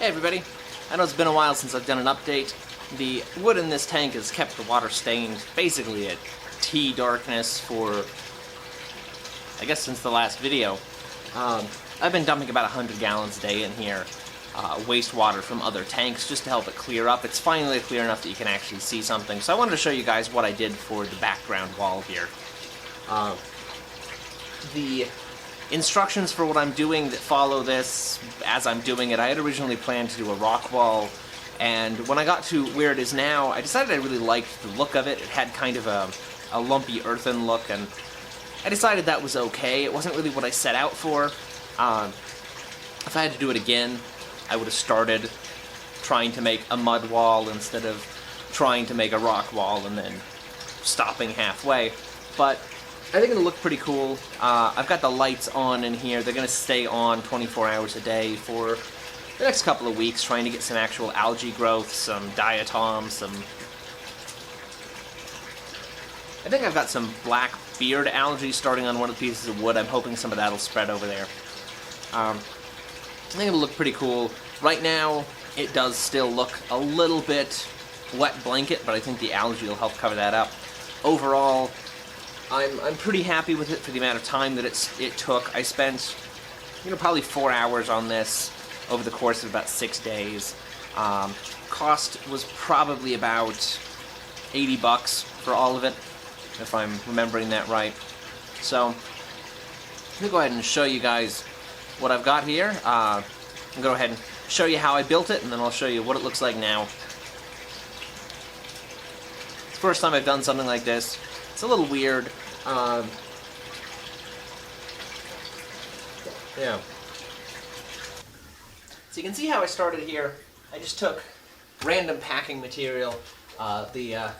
Hey everybody, I know it's been a while since I've done an update. The wood in this tank has kept the water stained basically at tea darkness for, I guess, since the last video. I've been dumping about 100 gallons a day in here, wastewater from other tanks, just to help it clear up. It's finally clear enough that you can actually see something. So I wanted to show you guys what I did for the background wall here. The instructions for what I'm doing that follow this as I'm doing it, I had originally planned to do a rock wall, and when I got to where it is now, I decided I really liked the look of it. It had kind of a lumpy earthen look, and I decided that was okay. It wasn't really what I set out for. If I had to do it again, I would have started trying to make a mud wall instead of trying to make a rock wall and then stopping halfway. But I think it'll look pretty cool. I've got the lights on in here. They're going to stay on 24 hours a day for the next couple of weeks, trying to get some actual algae growth, some diatom, some... I think I've got some black beard algae starting on one of the pieces of wood. I'm hoping some of that will spread over there. I think it'll look pretty cool. Right now, it does still look a little bit wet blanket, but I think the algae will help cover that up. Overall, I'm pretty happy with it for the amount of time that it took. I spent, probably 4 hours on this over the course of about 6 days. Cost was probably about 80 bucks for all of it, if I'm remembering that right. So, I'm going to go ahead and show you guys what I've got here. I'm going to go ahead and show you how I built it, and then I'll show you what it looks like now. It's the first time I've done something like this. It's a little weird. Yeah. So you can see how I started here. I just took random packing material, the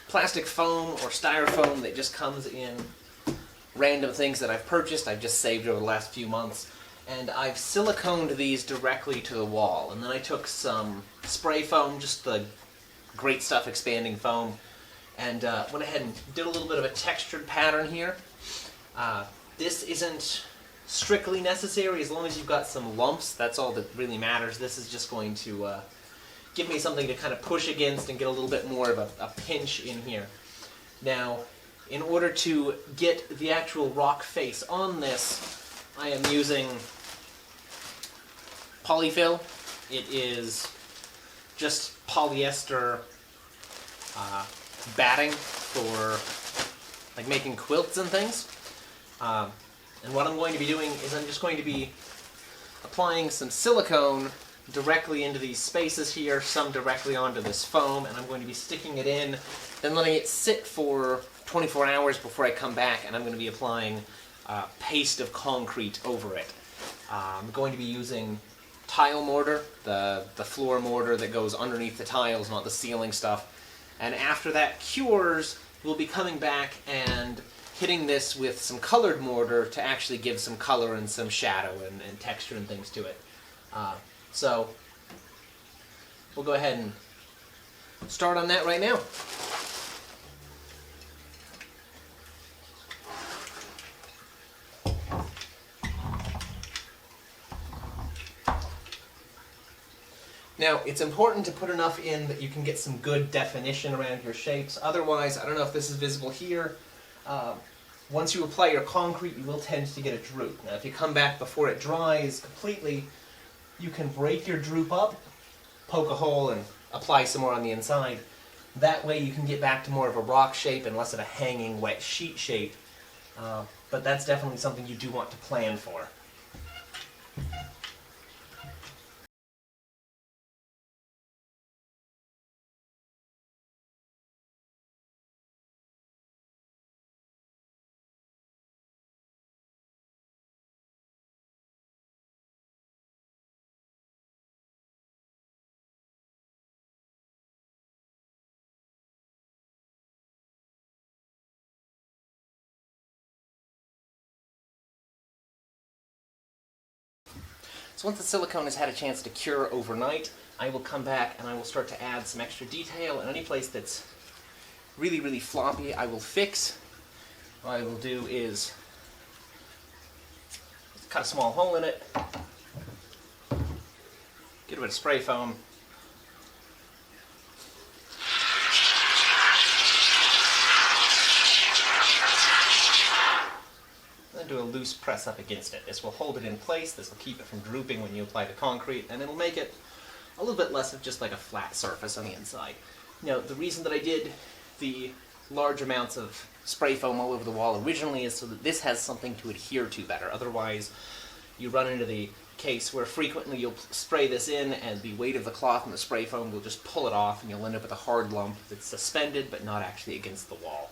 plastic foam or styrofoam that just comes in random things that I've purchased, I've just saved over the last few months, and I've siliconed these directly to the wall. And then I took some spray foam, just the Great Stuff expanding foam, and went ahead and did a little bit of a textured pattern here. This isn't strictly necessary. As long as you've got some lumps, that's all that really matters. This is just going to give me something to kind of push against and get a little bit more of a pinch in here. Now, in order to get the actual rock face on this, I am using polyfill. It is just polyester batting for like making quilts and things. And what I'm going to be doing is I'm just going to be applying some silicone directly into these spaces here, some directly onto this foam, and I'm going to be sticking it in, then letting it sit for 24 hours before I come back, and I'm going to be applying paste of concrete over it. I'm going to be using tile mortar, the floor mortar that goes underneath the tiles, not the ceiling stuff. And after that cures, we'll be coming back and hitting this with some colored mortar to actually give some color and some shadow and texture and things to it. So we'll go ahead and start on that right now. Now, it's important to put enough in that you can get some good definition around your shapes. Otherwise, I don't know if this is visible here, once you apply your concrete, you will tend to get a droop. Now, if you come back before it dries completely, you can break your droop up, poke a hole, and apply some more on the inside. That way you can get back to more of a rock shape and less of a hanging wet sheet shape. But that's definitely something you do want to plan for. So once the silicone has had a chance to cure overnight, I will come back and I will start to add some extra detail, and any place that's really, really floppy I will fix. What I will do is cut a small hole in it, Get a bit of spray foam. Then do a loose press up against it. This will hold it in place, this will keep it from drooping when you apply the concrete, and it'll make it a little bit less of just like a flat surface on the inside. Now, the reason that I did the large amounts of spray foam all over the wall originally is so that this has something to adhere to better. Otherwise, you run into the case where frequently you'll spray this in and the weight of the cloth and the spray foam will just pull it off and you'll end up with a hard lump that's suspended but not actually against the wall.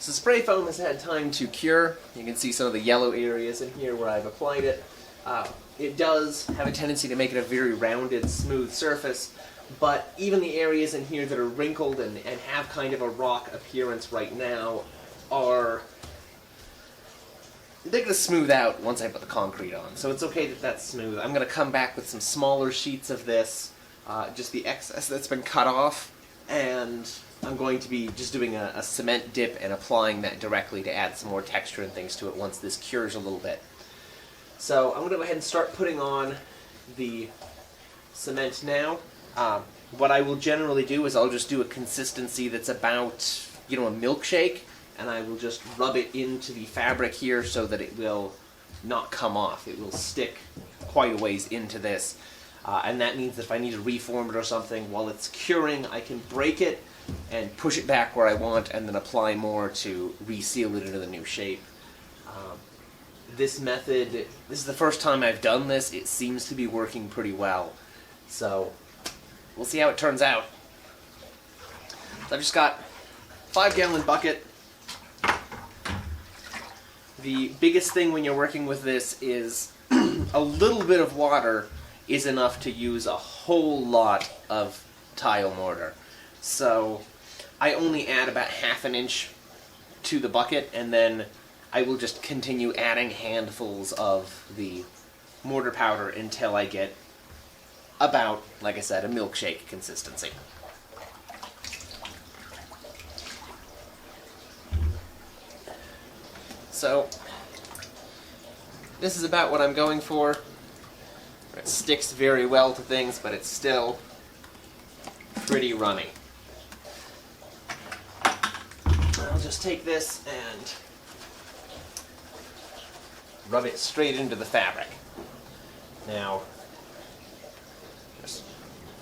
So spray foam has had time to cure. You can see some of the yellow areas in here where I've applied it. It does have a tendency to make it a very rounded, smooth surface, but even the areas in here that are wrinkled and have kind of a rock appearance right now they're going to smooth out once I put the concrete on. So it's okay that that's smooth. I'm going to come back with some smaller sheets of this, just the excess that's been cut off, and I'm going to be just doing a cement dip and applying that directly to add some more texture and things to it once this cures a little bit. So I'm going to go ahead and start putting on the cement now. What I will generally do is I'll just do a consistency that's about, a milkshake, and I will just rub it into the fabric here so that it will not come off. It will stick quite a ways into this. And that means that if I need to reform it or something while it's curing, I can break it and push it back where I want and then apply more to reseal it into the new shape. This method, this is the first time I've done this. It seems to be working pretty well. So we'll see how it turns out. So I've just got a 5-gallon bucket. The biggest thing when you're working with this is a little bit of water is enough to use a whole lot of tile mortar. So I only add about ½ an inch to the bucket, and then I will just continue adding handfuls of the mortar powder until I get about, like I said, a milkshake consistency. So this is about what I'm going for. It sticks very well to things, but it's still pretty runny. I'll just take this and rub it straight into the fabric. Now, just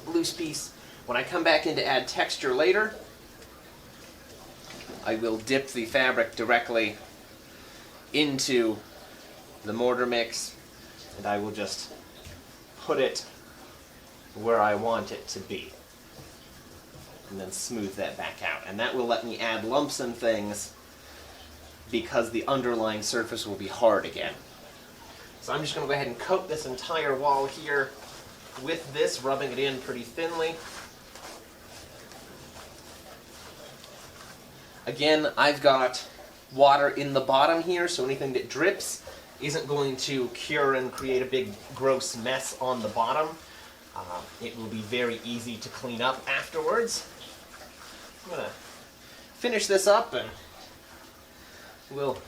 a loose piece. When I come back in to add texture later, I will dip the fabric directly into the mortar mix, and I will just put it where I want it to be, and then smooth that back out. And that will let me add lumps and things because the underlying surface will be hard again. So I'm just going to go ahead and coat this entire wall here with this, rubbing it in pretty thinly. Again, I've got water in the bottom here, so anything that drips isn't going to cure and create a big gross mess on the bottom. It will be very easy to clean up afterwards. I'm going to finish this up and we'll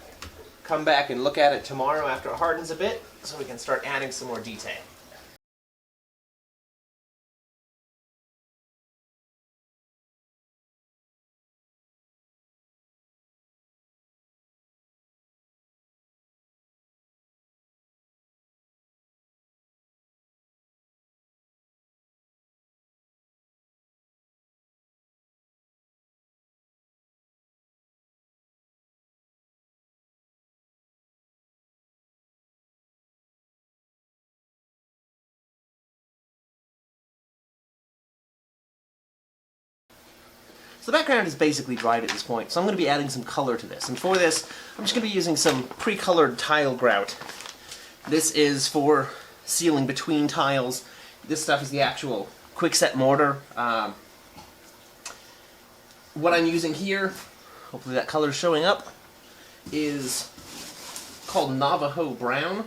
come back and look at it tomorrow after it hardens a bit so we can start adding some more detail. So the background is basically dried at this point, so I'm going to be adding some color to this. And for this, I'm just going to be using some pre-colored tile grout. This is for sealing between tiles. This stuff is the actual quickset mortar. What I'm using here, hopefully that color is showing up, is called Navajo Brown.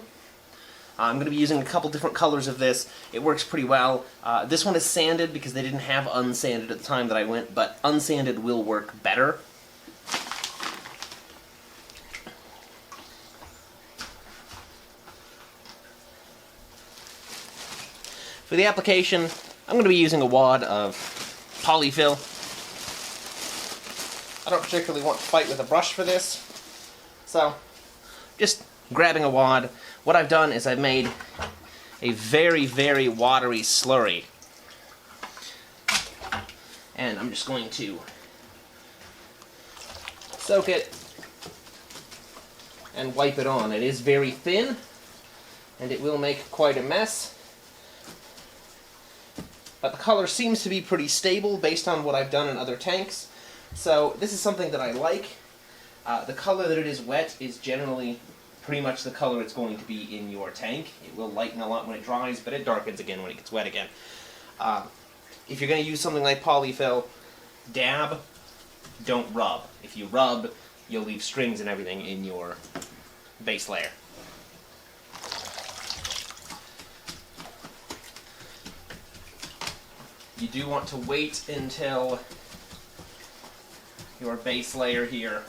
I'm going to be using a couple different colors of this. It works pretty well. This one is sanded because they didn't have unsanded at the time that I went, but unsanded will work better. For the application, I'm going to be using a wad of polyfill. I don't particularly want to fight with a brush for this, so just grabbing a wad. What I've done is I've made a very, very watery slurry. And I'm just going to soak it and wipe it on. It is very thin, and it will make quite a mess. But the color seems to be pretty stable based on what I've done in other tanks. So this is something that I like. The color that it is wet is generally pretty much the color it's going to be in your tank. It will lighten a lot when it dries, but it darkens again when it gets wet again. If you're going to use something like polyfill, dab, don't rub. If you rub, you'll leave strings and everything in your base layer. You do want to wait until your base layer here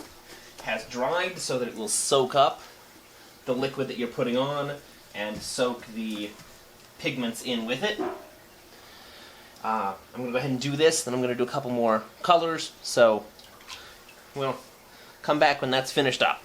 has dried so that it will soak up the liquid that you're putting on and soak the pigments in with it. I'm going to go ahead and do this, then I'm going to do a couple more colors, so we'll come back when that's finished up.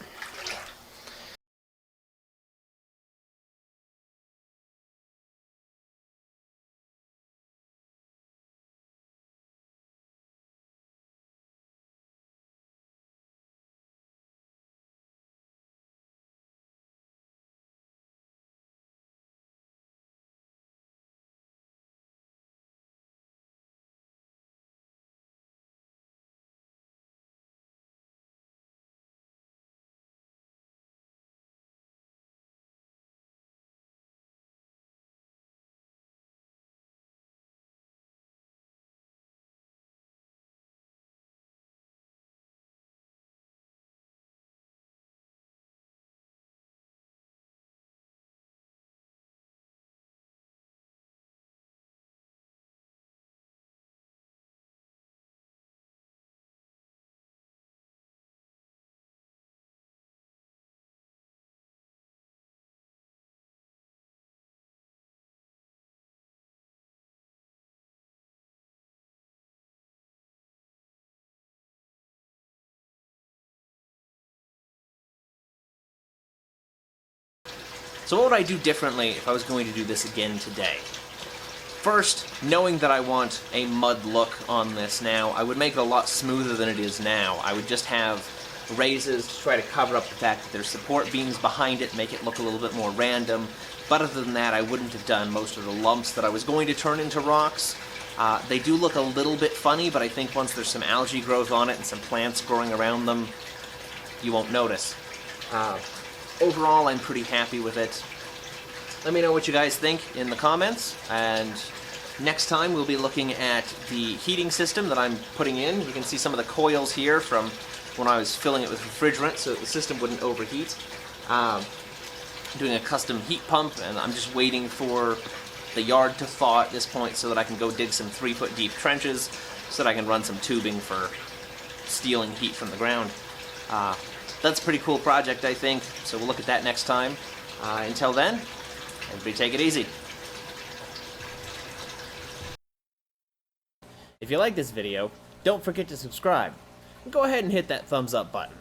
So what would I do differently if I was going to do this again today? First, knowing that I want a mud look on this now, I would make it a lot smoother than it is now. I would just have raises to try to cover up the fact that there's support beams behind it, make it look a little bit more random. But other than that, I wouldn't have done most of the lumps that I was going to turn into rocks. They do look a little bit funny, but I think once there's some algae growth on it and some plants growing around them, you won't notice. Overall, I'm pretty happy with it. Let me know what you guys think in the comments, and next time we'll be looking at the heating system that I'm putting in. You can see some of the coils here from when I was filling it with refrigerant so that the system wouldn't overheat. Doing a custom heat pump, and I'm just waiting for the yard to thaw at this point so that I can go dig some 3-foot deep trenches so that I can run some tubing for stealing heat from the ground. That's a pretty cool project, I think, so we'll look at that next time. Until then, everybody take it easy. If you like this video, don't forget to subscribe. Go ahead and hit that thumbs up button.